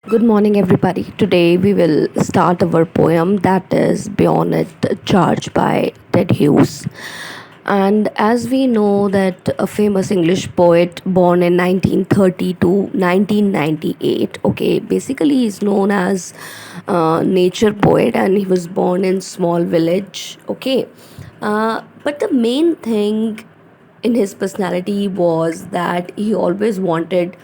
Good morning, everybody. Today we will start our poem that is Beyond It, Charge by Ted Hughes. And as we know that a famous English poet born in 1930 to 1998, okay, basically he's known as nature poet and he was born in small village, okay. But the main thing in his personality was that he always wanted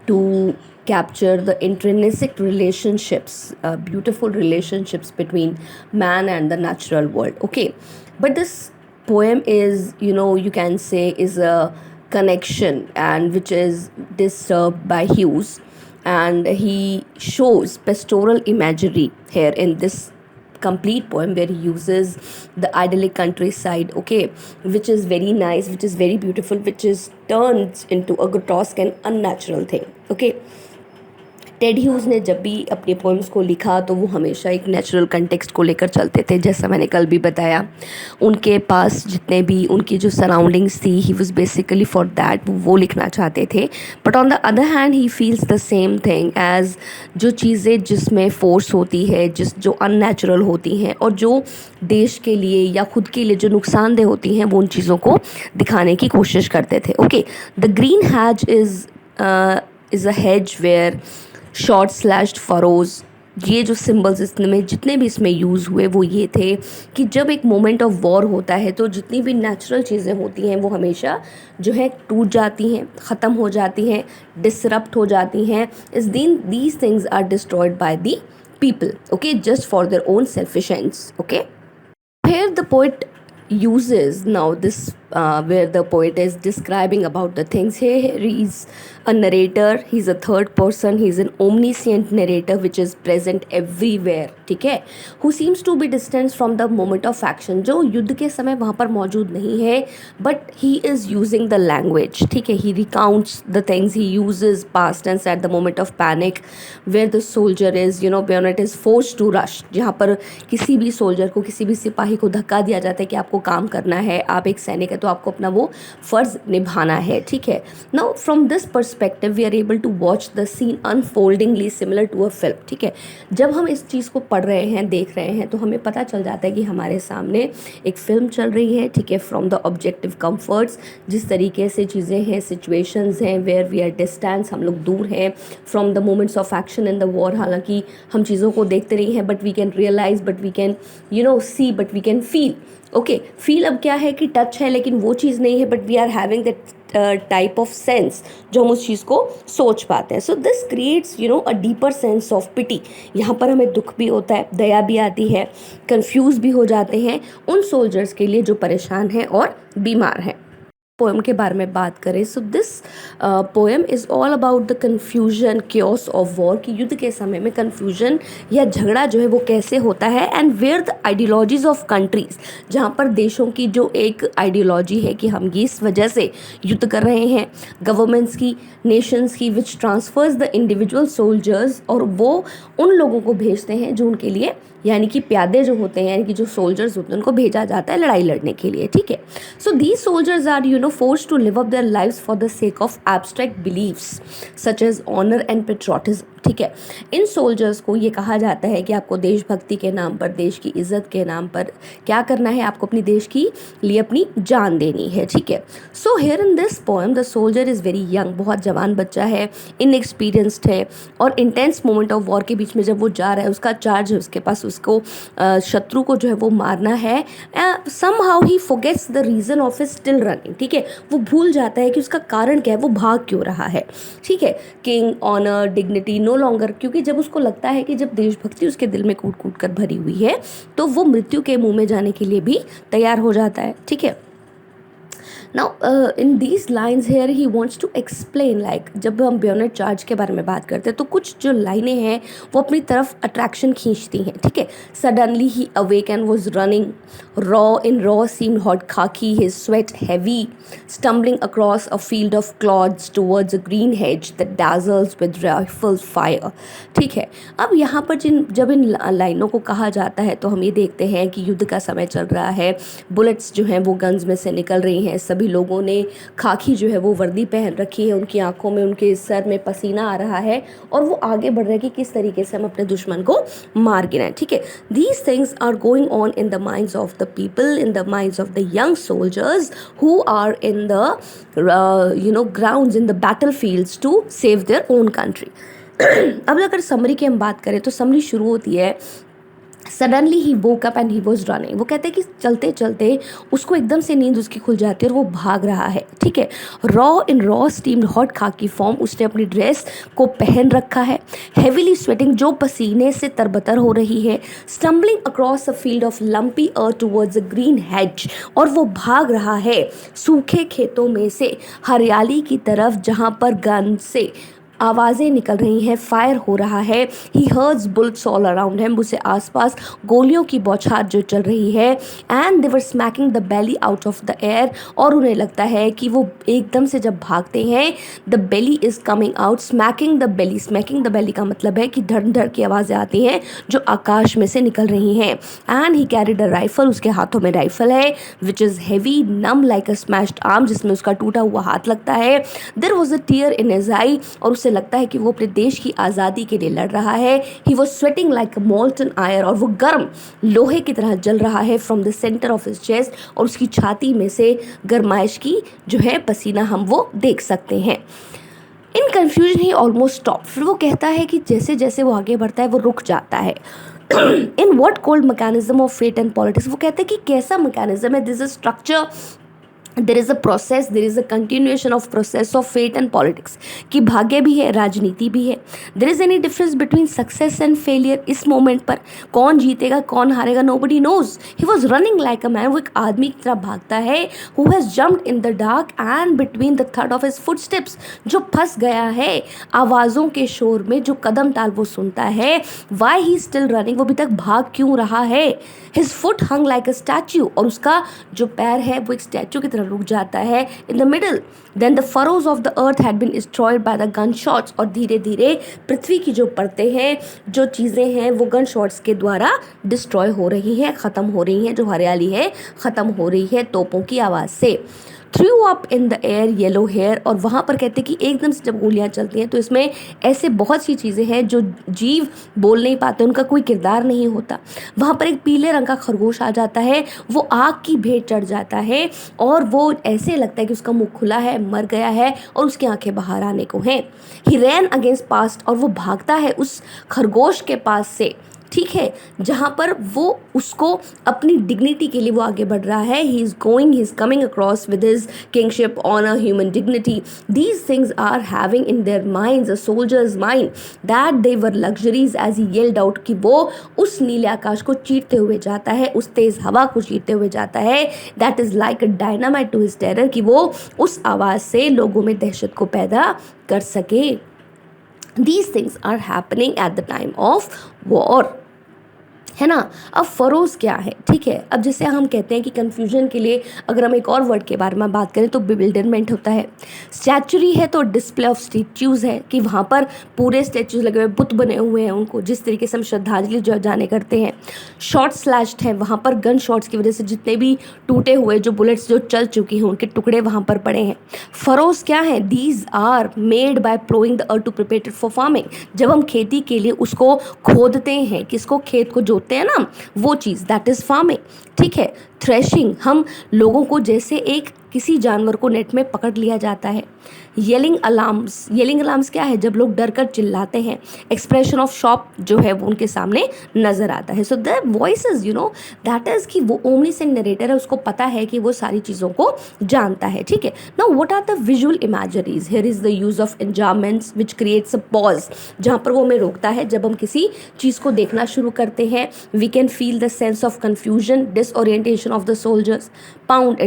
to capture the intrinsic relationships, beautiful relationships between man and the natural world. Okay, but this poem is, you can say, is a connection and which is disturbed by Hughes, and he shows pastoral imagery here in this complete poem where he uses the idyllic countryside, okay, which is very nice, which is very beautiful, which is turned into a grotesque and unnatural thing, okay. Ted hues ने जब भी अपने poems को लिखा तो वो हमेशा एक नेचुरल कंटेक्स्ट को लेकर चलते थे, जैसा मैंने कल भी बताया। उनके पास जितने भी उनकी जो सराउंडिंग्स थी, he was basically for that, वो लिखना चाहते थे। But on the other hand he feels the same thing as जो चीज़ें जिसमें फोर्स होती है, जो अननेचुरल होती हैं और जो देश के लिए या खुद के लिए जो नुकसानदेह होती हैं, वो उन चीज़ों को दिखाने की कोशिश करते थे। Okay, the green hedge is a hedge where short slashed furrows, ये जो सिम्बल्स इसमें जितने भी इसमें यूज़ हुए वो ये थे कि जब एक मोमेंट ऑफ वॉर होता है तो जितनी भी नेचुरल चीज़ें होती हैं वो हमेशा जो है टूट जाती हैं, ख़त्म हो जाती हैं, डिसरप्ट हो जाती हैं। These things are destroyed by the people, okay, just for their own selfish ends, okay. Here the poet uses now this where the poet is describing about the things. Here he is a narrator, he's a third person, he's an omniscient narrator which is present everywhere, ठीक है, who seems to be distant from the moment of action, जो युद्ध के समय वहाँ पर मौजूद नहीं है, but he is using the language, ठीक है, he recounts the things, he uses past tense at the moment of panic where the soldier is, beyond it is forced to rush, जहाँ पर किसी भी सोल्जर को, किसी भी सिपाही को धक्का दिया जाता है कि आपको काम करना है, आप एक सैनिक है तो आपको अपना वो फ़र्ज़ निभाना है, ठीक है। Now from this perspective we are able to watch the scene unfoldingly similar to a film, ठीक है। जब हम इस चीज़ को पढ़ रहे हैं, देख रहे हैं, तो हमें पता चल जाता है कि हमारे सामने एक फ़िल्म चल रही है, ठीक है। फ्रॉम द ऑब्जेक्टिव कम्फर्ट्स, जिस तरीके से चीज़ें हैं, सिचुएशंस हैं वेयर वी आर डिस्टेंस, हम लोग दूर हैं from the moments of action in the war. हालांकि हम चीज़ों को देखते नहीं हैं, but we can realise, but we can see, but we can feel, okay. Feel अब क्या है कि टच है लेकिन वो चीज़ नहीं है, but we are having that type of sense जो हम उस चीज़ को सोच पाते हैं। So this creates a deeper sense of pity. यहाँ पर हमें दुख भी होता है, दया भी आती है, कंफ्यूज भी हो जाते हैं उन सोल्जर्स के लिए जो परेशान हैं और बीमार हैं। पोएम के बारे में बात करें, so this poem is all about the confusion chaos of war, कि युद्ध के समय में कन्फ्यूजन या झगड़ा जो है वो कैसे होता है, and where the ideologies of countries, जहाँ पर देशों की जो एक आइडियोलॉजी है कि हम ये इस वजह से युद्ध कर रहे हैं, गवर्नमेंट्स की, नेशंस की, विच ट्रांसफर्स द इंडिविजुअल सोल्जर्स, और वो उन लोगों को भेजते हैं जो उनके लिए, यानी कि प्यादे जो होते हैं, यानी कि जो सोल्जर्स होते हैं, उनको भेजा जाता है लड़ाई लड़ने के लिए, ठीक है। So these soldiers are forced to live up their lives for the sake of abstract beliefs such as honor and patriotism, ठीक है। इन सोल्जर्स को ये कहा जाता है कि आपको देशभक्ति के नाम पर, देश की इज्जत के नाम पर क्या करना है, आपको अपनी देश की लिए अपनी जान देनी है, ठीक है। So here in this poem the soldier is very young, बहुत जवान बच्चा है, इनएक्सपीरियंस्ड है, और इंटेंस मोमेंट ऑफ वॉर के बीच में जब वो जा रहा है, उसका चार्ज है उसके पास, उसको शत्रु को जो है वो मारना है। Somehow he forgets the reason of his still running, ठीक है, वो भूल जाता है कि उसका कारण क्या है, वो भाग क्यों रहा है, ठीक है। King, honour, dignity no longer, क्योंकि जब उसको लगता है कि जब देशभक्ति उसके दिल में कूट कूट कर भरी हुई है तो वो मृत्यु के मुंह में जाने के लिए भी तैयार हो जाता है, ठीक है। Now in these lines here he wants to explain, like जब हम बेयोनेट चार्ज के बारे में बात करते हैं तो कुछ जो लाइनें हैं वो अपनी तरफ अट्रैक्शन खींचती हैं, ठीक है। Suddenly he awake and was running raw seamed hot khaki, his sweat heavy, stumbling across a field of clods towards a green hedge that dazzles with rifle fire, ठीक है। अब यहाँ पर जब इन लाइनों को कहा जाता है तो हम ये देखते हैं कि युद्ध का समय चल रहा है, बुलेट्स जो हैं वो गन्स में से निकल रही हैं, हैं, सभी लोगों ने खाकी जो है वो वर्दी पहन रखी है, उनकी आंखों में, उनके सर में पसीना आ रहा है और वो आगे बढ़ रहे हैं कि किस तरीके से हम अपने दुश्मन को मार गिराएं, ठीक है। These things are going on in the minds of the people, in the minds of the young soldiers who are in the grounds, in the battle fields to save their own country. अब अगर summary की हम बात करें तो summary शुरू होती है, suddenly he woke up and he was running. वो कहते हैं कि चलते चलते उसको एकदम से नींद उसकी खुल जाती है और वो भाग रहा है, ठीक है। रॉ स्टीम्ड हॉट खाकी फॉर्म, उसने अपनी ड्रेस को पहन रखा है। हेविली स्वेटिंग, जो पसीने से तरबतर हो रही है। Stumbling across a field of lumpy earth towards a green hedge, और वो भाग रहा है सूखे खेतों में से हरियाली की तरफ जहाँ पर गन से आवाज़ें निकल रही हैं, फायर हो रहा है। He hears bullets all around him, उसे आसपास गोलियों की बौछार जो चल रही है। And they were smacking the belly out of the air, और उन्हें लगता है कि वो एकदम से जब भागते हैं, the belly is coming out. Smacking the बेली का मतलब है कि धड़ धड़ की आवाज़ें आती हैं जो आकाश में से निकल रही हैं। And he carried a rifle, उसके हाथों में राइफल है, which is heavy numb like a smashed arm, जिसमें उसका टूटा हुआ हाथ लगता है। There was a tear in his eye, और उसे लगता है कि वो अपने देश की आज़ादी के लिए लड़ रहा है। He was sweating like molten iron, और वो गर्म लोहे की तरह जल रहा है from the centre of his chest, और उसकी छाती में से गर्माइश की जो है पसीना हम वो देख सकते हैं। इन कन्फ्यूजन ही ऑलमोस्ट स्टॉप, फिर वो कहता है कि जैसे जैसे वो आगे बढ़ता है वो रुक जाता है। In what called mechanism of fate and politics, वो कहते हैं कि कैसा मैकेनिज्म है, this is structure, there is a process, there is a continuation of process of fate and politics, कि भाग्य भी है, राजनीति भी है। There is any difference between success and failure, इस मोमेंट पर कौन जीतेगा कौन हारेगा, nobody knows. He was running like a man, वो एक आदमी की तरह भागता है, who has jumped in the dark and between the third of his foot steps, जो फंस गया है आवाज़ों के शोर में, जो कदम ताल वो सुनता है। वाई ही स्टिल रनिंग, वो अभी तक भाग क्यों रहा है। हिज फुट हंग लाइक अ स्टैच्यू, और उसका जो पैर है वो एक स्टैच्यू की तरह रुक जाता है in the middle. Then the furrows of the earth had been destroyed by the gun shots, और धीरे धीरे पृथ्वी की जो परतें हैं, जो चीज़ें हैं, वो गन शॉट्स के द्वारा डिस्ट्रॉय हो रही हैं, ख़त्म हो रही हैं। जो हरियाली है ख़त्म हो रही है तोपों की आवाज़ से। Threw up in the air yellow hare, और वहाँ पर कहते हैं कि एकदम से जब गोलियाँ चलती हैं तो इसमें ऐसे बहुत सी चीज़ें हैं जो जीव बोल नहीं पाते, उनका कोई किरदार नहीं होता। वहाँ पर एक पीले रंग का खरगोश आ जाता है, वो आग की भेंट चढ़ जाता है, और वो ऐसे लगता है कि उसका मुंह खुला है, मर गया है, और उसकी आंखें बाहर आने को हैं। ही रैन अगेंस्ट पास्ट, और वो भागता है उस खरगोश के पास से, ठीक है, जहाँ पर वो उसको अपनी डिग्निटी के लिए वो आगे बढ़ रहा है। He is coming across with his kingship honour human dignity. These things are having in their minds a soldier's mind that they were luxuries as he yelled out, कि वो उस नीले आकाश को चीरते हुए जाता है, उस तेज़ हवा को चीरते हुए जाता है। That is like a dynamite to his terror, कि वो उस आवाज़ से लोगों में दहशत को पैदा कर सके। These things are happening at the time of war, है ना। अब फरोज क्या है, ठीक है। अब जैसे हम कहते हैं कि कन्फ्यूजन के लिए अगर हम एक और वर्ड के बारे में बात करें तो बिविल्डरमेंट होता है। स्टैचुरी है तो डिस्प्ले ऑफ स्टैच्यूज़ है, कि वहाँ पर पूरे स्टैच्यूज लगे हुए, बुत बने हुए हैं, उनको जिस तरीके से हम श्रद्धांजलि जो जाने करते हैं। शॉर्ट स्लैश्ड है, वहाँ पर गन शॉट्स की वजह से जितने भी टूटे हुए जो बुलेट्स जो चल चुकी हैं उनके टुकड़े वहाँ पर पड़े हैं। फरोज क्या है, these are made by ploughing the earth to prepare it for farming, जब हम खेती के लिए उसको खोदते हैं, किसको, खेत को जोतते हैं ना, वो चीज़, दैट इज़ फार्मिंग, ठीक है। थ्रेशिंग, हम लोगों को जैसे एक किसी जानवर को नेट में पकड़ लिया जाता है। येलिंग अलार्म्स क्या है, जब लोग डर कर चिल्लाते हैं। एक्सप्रेशन ऑफ शॉक जो है वो उनके सामने नज़र आता है। So the voices that is कि वो ओमनीसेंट नरेटर है, उसको पता है कि वो सारी चीज़ों को जानता है, ठीक है। Now what are the visual imageries, here is the use of enjambments which creates a pause, जहाँ पर वो हमें रोकता है जब हम किसी चीज़ को देखना शुरू करते हैं। We can feel the sense of confusion, disorientation of the soldiers. Pound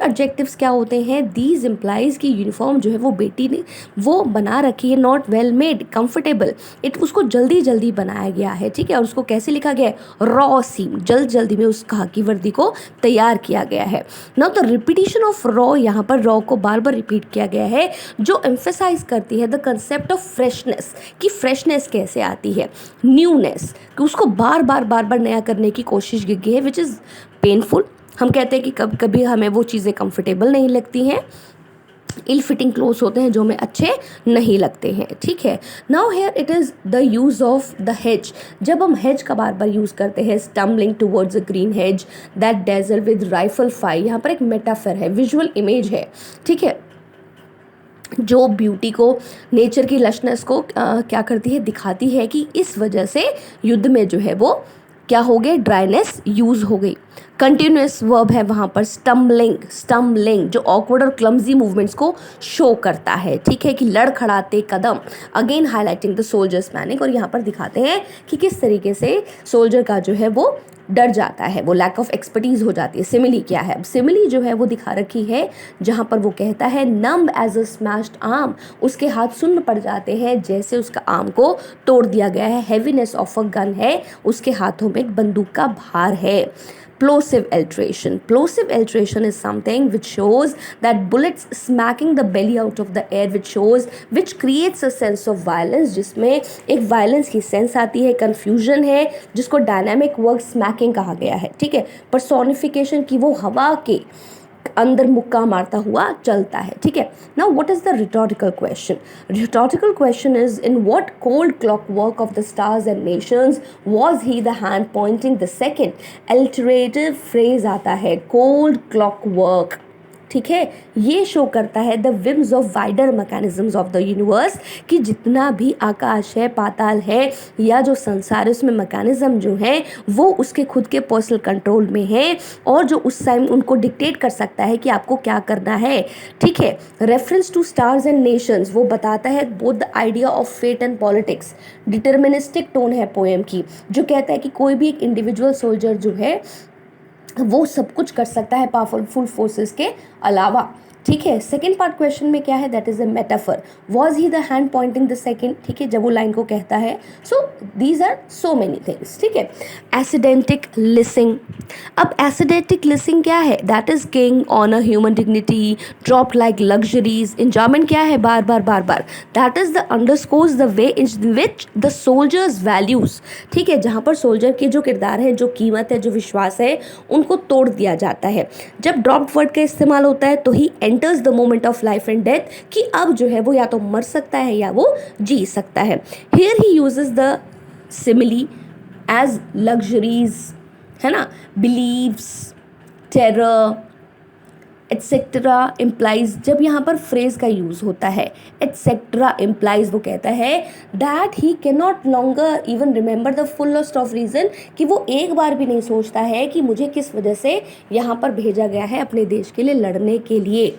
adjectives क्या होते हैं, दीज इम्प्लाइज की यूनिफॉर्म जो है वो बेटी ने वो बना रखी है, नॉट वेल मेड, कंफर्टेबल, उसको जल्दी जल्दी बनाया गया है, ठीक है। और उसको कैसे लिखा गया है, रॉ सीम, जल्दी में उस खाकी वर्दी को तैयार किया गया है। Now the repetition of raw, यहाँ पर रॉ को बार बार रिपीट किया गया है, जो एम्फेसाइज करती है द कंसेप्ट ऑफ फ्रेशनेस, कि फ्रेशनेस कैसे आती है, न्यूनेस, कि उसको बार बार नया करने की कोशिश की गई है, विच इज़ पेनफुल, हम कहते हैं कि कभी कभी हमें वो चीज़ें कंफर्टेबल नहीं लगती हैं, इल फिटिंग क्लोथ्स होते हैं जो हमें अच्छे नहीं लगते हैं, ठीक है। Now here it is the use of the hedge. जब हम हेज का बार बार यूज़ करते हैं, stumbling towards a green hedge that dazzle with rifle fire, यहाँ पर एक मेटाफर है, विजुअल इमेज है, ठीक है, जो ब्यूटी को, नेचर की लशनेस को क्या करती है, दिखाती है कि इस वजह से युद्ध में जो है वो क्या हो गए, ड्राइनेस यूज़ हो गई। कंटिन्यूस वर्ब है वहाँ पर स्टम्बलिंग, स्टम्बलिंग जो ऑकवर्ड और क्लमजी मूवमेंट्स को शो करता है, ठीक है, कि लड़खड़ाते कदम, again highlighting the soldier's panic, और यहाँ पर दिखाते हैं कि किस तरीके से सोल्जर का जो है वो डर जाता है, वो लैक ऑफ एक्सपर्टीज हो जाती है। सिमिली क्या है, सिमिली जो है वो दिखा रखी है जहाँ पर वो कहता है numb as a smashed arm, उसके हाथ सुन्न पड़ जाते हैं जैसे उसका आर्म को तोड़ दिया गया है। हैवीनेस ऑफ अ गन है, उसके हाथों में एक बंदूक का भार है। Plosive alteration. Plosive alteration is something which shows that bullets smacking the belly out of the air, which creates a sense of violence, जिसमें एक violence की सेंस आती है, confusion है, जिसको dynamic word smacking कहा गया है, ठीक है, personification की वो हवा के अंदर मुक्का मारता हुआ चलता है, ठीक है। Now what is the rhetorical question? Rhetorical question is in what cold clockwork of the stars and nations was he the hand pointing the second? Alliterative phrase आता है, कोल्ड क्लॉक वर्क, ठीक है, ये show करता है the whims of wider mechanisms of the universe, कि जितना भी आकाश है, पाताल है, या जो संसार है, उसमें मैकेनिज्म जो है वो उसके खुद के पर्सनल कंट्रोल में है, और जो उस टाइम उनको डिक्टेट कर सकता है कि आपको क्या करना है, ठीक है। Reference to stars and nations वो बताता है both the idea of fate and politics. Deterministic tone है पोएम की, जो कहता है कि कोई भी एक इंडिविजुअल सोल्जर जो है वो सब कुछ कर सकता है पावरफुल फोर्सेस के अलावा, ठीक है। सेकेंड पार्ट क्वेश्चन में क्या है, that is a metaphor, was he the hand pointing the second, ठीक है, जब वो लाइन को कहता है। So these are so many things, ठीक है। एसिडेंटिक लिसिंग, अब एसिडेंटिक लिसिंग क्या है, that is king on a human dignity drop like luxuries, enjambment क्या है, बार बार बार बार, that is the underscores the way in which the soldiers values, ठीक है, जहाँ पर सोल्जर के जो किरदार है, जो कीमत है, जो विश्वास है, उनको तोड़ दिया जाता है। जब ड्रॉप्ड वर्ड का इस्तेमाल होता है तो he enters the moment of life and death, कि अब जो है वो या तो मर सकता है या वो जी सकता है। Here he uses the simile as luxuries, है ना, बिलीव्स, टेरर एटसेट्रा इम्प्लाइज, जब यहाँ पर फ्रेज का यूज़ होता है एटसेट्रा इम्प्लाइज, वो कहता है that he can not longer even remember the fullest of reason, कि वो एक बार भी नहीं सोचता है कि मुझे किस वजह से यहाँ पर भेजा गया है अपने देश के लिए लड़ने के लिए,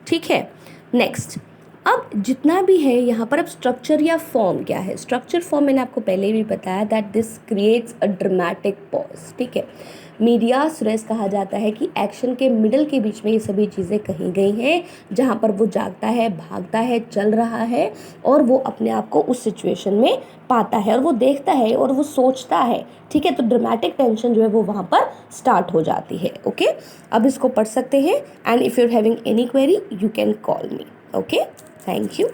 ठीक है। नेक्स्ट, अब जितना भी है यहाँ पर, अब स्ट्रक्चर या फॉर्म क्या है, स्ट्रक्चर फॉर्म मैंने आपको पहले भी बताया that this creates a dramatic pause, ठीक है। मीडियास रेस कहा जाता है कि एक्शन के मिडल के बीच में ये सभी चीज़ें कही गई हैं, जहाँ पर वो जागता है, भागता है, चल रहा है, और वो अपने आप को उस सिचुएशन में पाता है, और वो देखता है और वो सोचता है, ठीक है। तो ड्रामेटिक टेंशन जो है वो वहाँ पर स्टार्ट हो जाती है, ओके। अब इसको पढ़ सकते हैं, and if you are having any query you can call me, okay. Thank you.